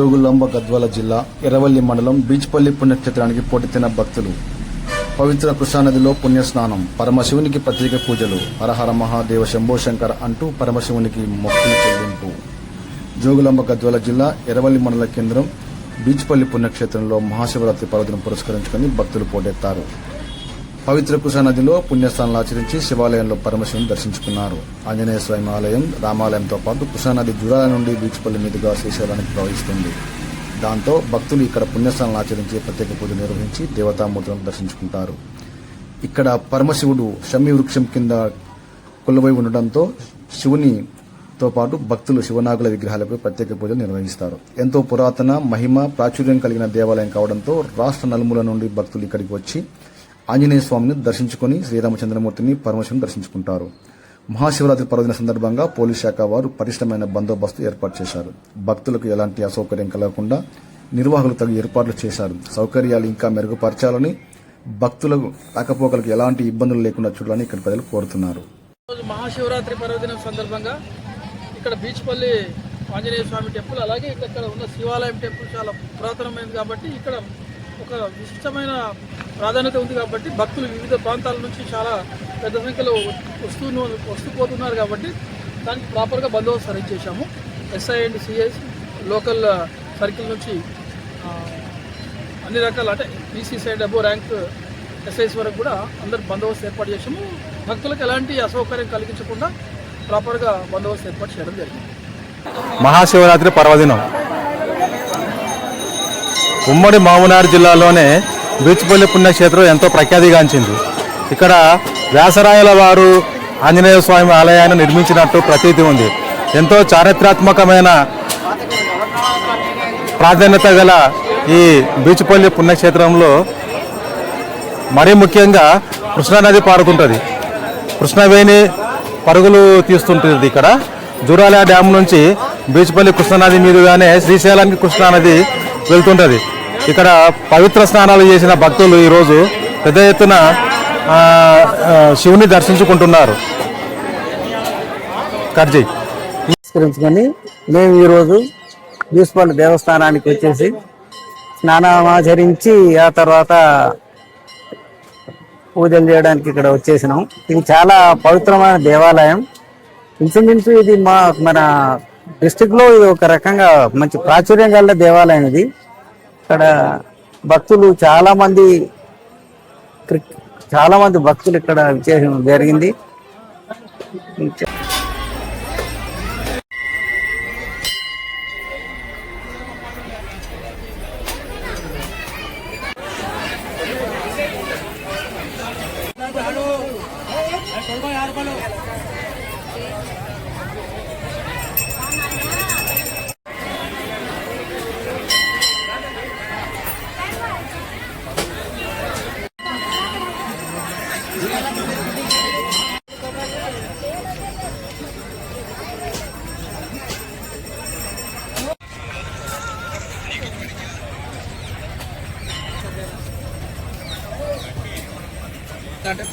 జోగులాంబ గద్వాల జిల్లా ఎర్రవల్లి మండలం బీచ్పల్లి పుణ్యక్షేత్రానికి పోటెత్తిన భక్తులు. పవిత్ర కృష్ణానదిలో పుణ్యస్నానం, పరమశివునికి ప్రత్యేక పూజలు, హరహర మహాదేవ శంభో శంకర్ అంటూ పరమశివునికి మొక్కులు చెల్లింపు. జోగులాంబ గద్వాల జిల్లా ఎర్రవల్లి మండల కేంద్రం బీచ్పల్లి పుణ్యక్షేత్రంలో మహాశివరాత్రి పర్వదినం పురస్కరించుకుని భక్తులు పోటెత్తారు. పవిత్ర కృష్ణానదిలో పుణ్యస్నానాలు ఆచరించి శివాలయంలో పరమశివుని దర్శించుకున్నారు. ఆంజనేయ స్వామి ఆలయం, రామాలయంతో పాటు కృష్ణానది జురాల నుండి బీచ్పల్లి మీదుగా శ్రీశైలానికి ప్రవహిస్తుంది. దాంతో భక్తులు ఇక్కడ పుణ్యస్నానాలు ఆచరించి ప్రత్యేక పూజ నిర్వహించి దేవతామూర్తులను దర్శించుకుంటారు. ఇక్కడ పరమశివుడు షమ్మి వృక్షం కింద కొలువై ఉండడంతో శివునితో పాటు భక్తులు శివనాగుల విగ్రహాలపై ప్రత్యేక పూజలు నిర్వహిస్తారు. ఎంతో పురాతన, మహిమ, ప్రాచుర్యం కలిగిన దేవాలయం కావడంతో రాష్ట్ర నలుమూల నుండి భక్తులు ఇక్కడికి వచ్చి ఆంజనేయ స్వామిని దర్శించుకుని శ్రీరామచంద్రమూర్తిని, పరమశివుని దర్శించుకుంటారు. మహాశివరాత్రి పర్వదిన సందర్భంగా పోలీస్ శాఖ వారు పటిష్టమైన బందోబస్తు ఏర్పాటు చేశారు. భక్తులకు ఎలాంటి అసౌకర్యం కలగకుండా నిర్వాహకులు తగు ఏర్పాట్లు చేశారు. సౌకర్యాలు ఇంకా మెరుగుపరచాలని, భక్తులకు రాకపోకలకు ఎలాంటి ఇబ్బందులు లేకుండా చూడాలని ఇక్కడ ప్రజలు కోరుతున్నారు. మహాశివరాత్రి పర్వదినం సందర్భంగా ఇక్కడ బీచ్పల్లి ఆంజనేయ స్వామి టెంపుల్, అలాగే ఇక్కడ ఉన్న శివాలయం టెంపుల్ చాలా పురాతనమైనది కాబట్టి ఇక్కడ ఒక విశిష్టమైన ప్రాధాన్యత ఉంది. కాబట్టి భక్తులు వివిధ ప్రాంతాల నుంచి చాలా పెద్ద సంఖ్యలో వస్తూ పోతున్నారు. కాబట్టి దానికి ప్రాపర్గా బందోబస్తు అరేంజ్ చేశాము. SI and CIs, local circle నుంచి అన్ని రకాల, అంటే పీసీ సైడ్ అబో ర్యాంక్ ఎస్ఐస్ వరకు కూడా అందరు బందోబస్తు ఏర్పాటు చేసాము. భక్తులకు ఎలాంటి అసౌకర్యం కలిగించకుండా ప్రాపర్గా బందోబస్తు ఏర్పాటు చేయడం జరిగింది. మహాశివరాత్రి పర్వదినం ఉమ్మడి మహబూబ్నగర్ జిల్లాలోనే బీచ్పల్లి పుణ్యక్షేత్రం ఎంతో ప్రఖ్యాతిగాంచింది. ఇక్కడ వ్యాసరాయల వారు ఆంజనేయ స్వామి ఆలయాన్ని నిర్మించినట్టు ప్రతీతి ఉంది. ఎంతో చారిత్రాత్మకమైన ప్రాధాన్యత గల ఈ బీచ్పల్లి పుణ్యక్షేత్రంలో మరీ ముఖ్యంగా కృష్ణానది పారుతుంటుంది. కృష్ణవేణి పరుగులు తీస్తుంటుంది. ఇక్కడ జూరాల డ్యామ్ నుంచి బీచ్పల్లి కృష్ణానది మీదుగానే శ్రీశైలానికి కృష్ణానది వెళ్తుంటుంది. ఇక్కడ పవిత్ర స్నానాలు చేసిన భక్తులు ఈరోజు పెద్ద ఎత్తున శివుని దర్శించుకుంటున్నారు. నమస్కరించుకొని మేము ఈరోజు బీచ్పల్లి దేవస్థానానికి వచ్చేసి స్నానమాచరించి ఆ తర్వాత పూజలు చేయడానికి ఇక్కడ వచ్చేసినాం. ఇది చాలా పవిత్రమైన దేవాలయం. ఇంచుమించు ఇది మన డిస్టిక్లో ఇది ఒక రకంగా మంచి ప్రాచుర్యం గల దేవాలయం. ఇది ఇక్కడ భక్తులు చాలా మంది భక్తులు ఇక్కడ విశేషం జరిగింది. అంటే